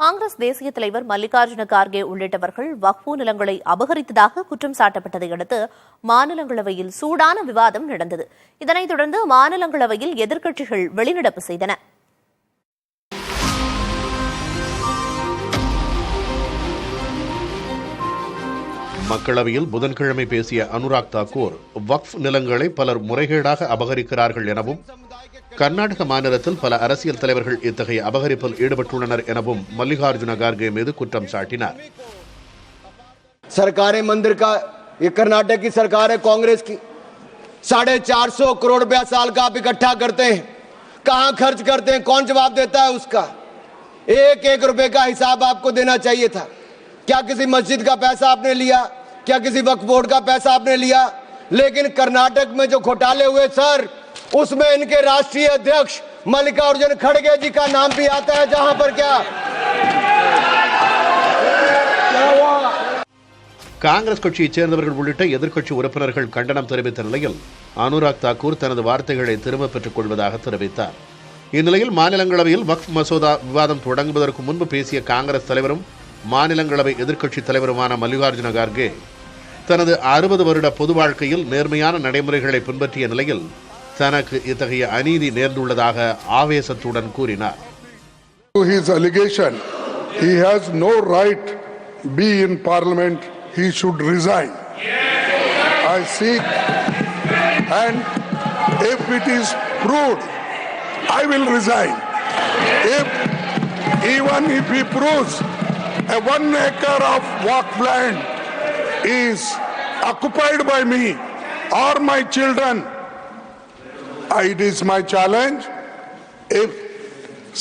காங்கிரஸ் தேசிய தலைவர் மல்லிகார்ஜுன கார்கே உள்ளிட்டவர்கள் வக்ஃபு நிலங்களை அபகரித்ததாக குற்றம் சாட்டப்பட்டதை அடுத்து மாநிலங்களவையில் சூடான விவாதம் நடந்தது. இதனைத் தொடர்ந்து மாநிலங்களவையில் எதிர்க்கட்சிகள் வெளிநடப்பு செய்தன. மக்களவையில் புதன்கிழமை பேசிய அனுராக் தாக்கூர் வக்ஃப் நிலங்களை பலர் முறைகேடாக அபகரிக்கிறார்கள் எனவும் கர்நாடக மாநிலத்தில் பல அரசியல் தலைவர்கள் இத்தகைய அபகரிப்பில் ஈடுபட்டுள்ளனர் எனவும் மல்லிகார்ஜுன கார்கே மீது குற்றம் சாட்டினார். सरकारें मंदिर का ये कर्नाटक की सरकार है कांग्रेस की 450 करोड़ रुपया साल का आप इकट्ठा करते हैं, कहां खर्च करते हैं, कौन जवाब देता है उसका? एक एक रुपए का हिसाब आपको देना चाहिए था. क्या किसी मस्जिद का पैसा आपने लिया? क्या किसी वक्फ बोर्ड का पैसा आपने लिया? लेकिन कर्नाटक में जो घोटाले हुए सर, उसमें इनके राष्ट्रीय अध्यक्ष मल्लिकार्जुन खड़गे जी का नाम भी आता है. जहां पर क्या हुआ? காங்கிரஸ் கட்சியைச் சேர்ந்தவர்கள் உள்ளிட்ட எதிர்க்கட்சி உறுப்பினர்கள் கண்டனம் தெரிவித்த நிலையில் அனுராக் தாக்கூர் தனது வார்த்தைகளை திரும்பப் பெற்றுக் கொள்வதாக தெரிவித்தார். இந்நிலையில் மாநிலங்களவையில் வக்ஃப் மசோதா விவாதம் தொடங்குவதற்கு முன்பு பேசிய காங்கிரஸ் தலைவரும் மாநிலங்களவை எதிர்க்கட்சித் தலைவருமான மல்லிகார்ஜுன கார்கே தனது 60 வருட பொது வாழ்க்கையில் நேர்மையான நடைமுறைகளை பின்பற்றிய நிலையில் தனக்கு இத்தகைய அநீதி நேர்ந்துள்ளதாக ஆவேசத்துடன் கூறினார். His allegation, he has no right be in parliament. He should resign. I seek, and if it is proved, I will resign. Even if he proves a 1 acre of waqf land is occupied by me or my children, it is my challenge. If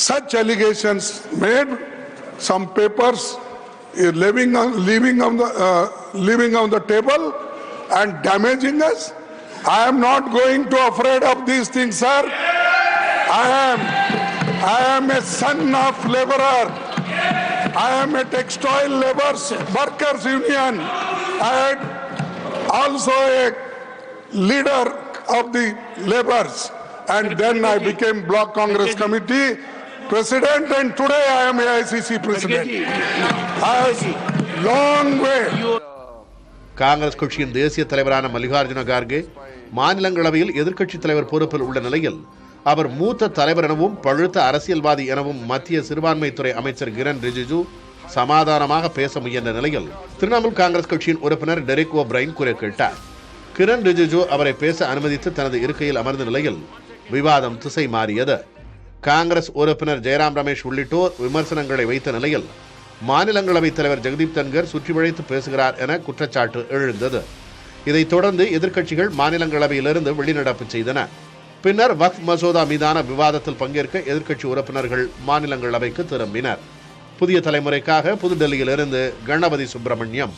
such allegations made, some papers leaving on the table and damaging us, I am not going to afraid of these things, sir. I am a son of laborer. I am a textile laborers workers union. I am also a leader of the laborers, and then I became block congress committee president, and today I am AICC president. Long way. Congress கட்சியின் தேசிய தலைவரான மல்லிகார்ஜுன கார்கே மாநிலங்களவையில் எதிர்க்கட்சித் தலைவர் பொறுப்பில் உள்ள நிலையில் அவர் மூத்த தலைவர் எனவும் பழுத்த அரசியல்வாதி எனவும் மத்திய சிறுபான்மைத்துறை அமைச்சர் கிரண் ரிஜிஜு சமாதானமாக பேச முயன்ற நிலையில் திரிணாமுல் காங்கிரஸ் கட்சியின் உறுப்பினர் டெரிக் ஓபிரைன் குறை கேட்டார். கிரண் ரிஜிஜு அவரை பேச அனுமதித்து தனது இருக்கையில் அமர்ந்த நிலையில் விவாதம் திசை மாறியது. காங்கிரஸ் உறுப்பினர் ஜெயராம் ரமேஷ் உள்ளிட்டோர் விமர்சனங்களை வைத்த நிலையில் மாநிலங்களவைத் தலைவர் ஜெகதீப் தன்கர் சுற்றி வளைத்து பேசுகிறார் என குற்றச்சாட்டு எழுந்தது. இதைத் தொடர்ந்து எதிர்க்கட்சிகள் மாநிலங்களவையிலிருந்து வெளிநடப்பு செய்தன. பின்னர் வக்ஃப் மசோதா மீதான விவாதத்தில் பங்கேற்க எதிர்க்கட்சி உறுப்பினர்கள் மாநிலங்களவைக்கு திரும்பினர். புதிய தலைமுறைக்காக புதுடெல்லியிலிருந்து கணபதி சுப்பிரமணியம்.